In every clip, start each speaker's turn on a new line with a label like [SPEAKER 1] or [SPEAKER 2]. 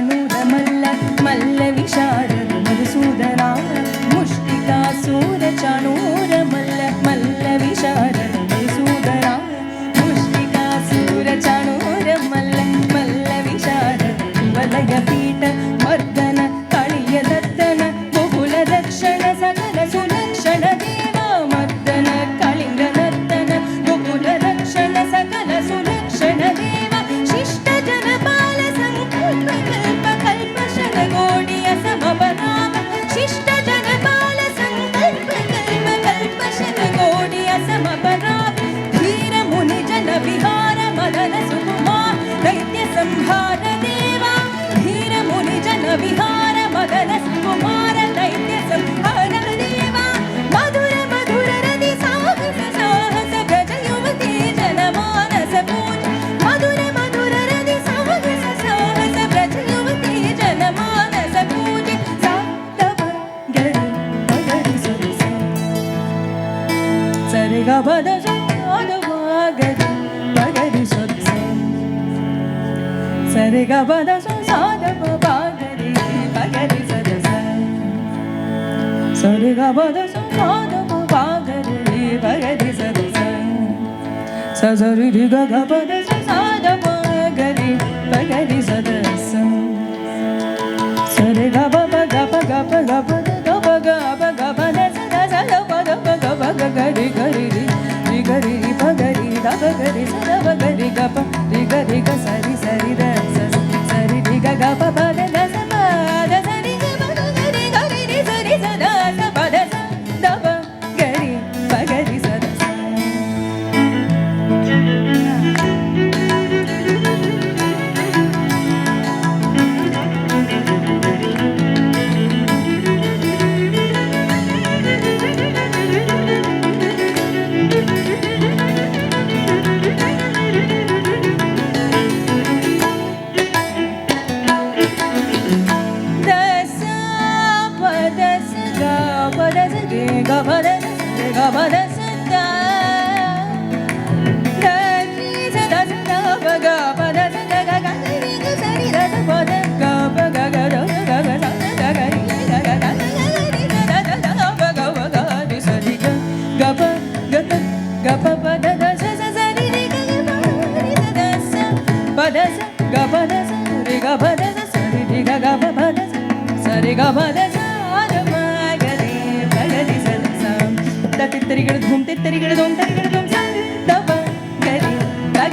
[SPEAKER 1] चाणूर मल्ल मल्ल विशारद मधुसूदन मुष्टिकासूर चाणूर मल्ल मल्ल विशारद मधुसूदन मुष्टिकासूर चाणूर मल्ल मल्ल विशारद वलय पीठ मर्दन काळिय दत्तन गोकुल रक्षण सकल सुलक्षण देवा मर्दन काळिंग नर्तन गोकुल रक्षण सकल सुलक्षण देवा शिष्ट जनपाल संकल्प कल्प कल्प शरगोडिय समपराम शिष्ट जनपाल संकल्प कल्प कल्प शरगोडिय समपराम धीर मुनि जन विहार मदन सुकुमार दैत्य संहार देवा धीर मुनि जन विहार मदन सुकुमार दैत्य संहार देवा मधुर मधुर रति साहस साहस गज युवती जनमानस पूज मधुर मधुर रति साहस साहस गज युवती जनमानस पूज साधव गरि मगरि सरस सरे ग पद साधव गरि मगरि सरस सरे ग पद साधव गरि मगरि सरस सरे ग पद साधव गरि मगरि सरस सरि ग ग पद साधव गरि मगरि सरस सरे ग प ग प ग प ग प ग प ग प ग प द स द स द प द प ग प ग गरि गरि रि गरि प गरि द प गरि स द प गरि ग प रि गरि ग सरि सरि द स सरि रि ग ग प प द द स प द सरि ग प ग गरि गरि रि सरि स द स प द स द प गरि प गरि स द स धूम तित्तरिगड़ धूम तरिगड़ धूम दब गरि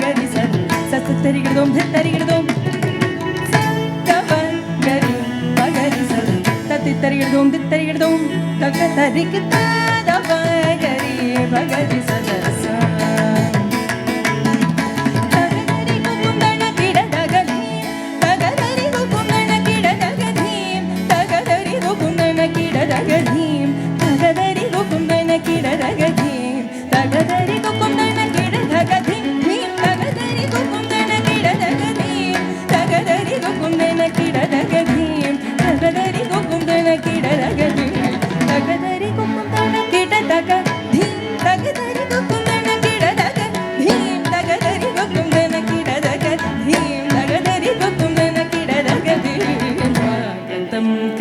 [SPEAKER 1] गरि स सत्तरिगड़ धूम तित्तरिगड़ धूम दब गरि गरि स तत्तित्तरिगड़ धूम तित्तरिगड़ धूम तक तरिक दब गरि गरि स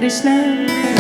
[SPEAKER 1] कृष्ण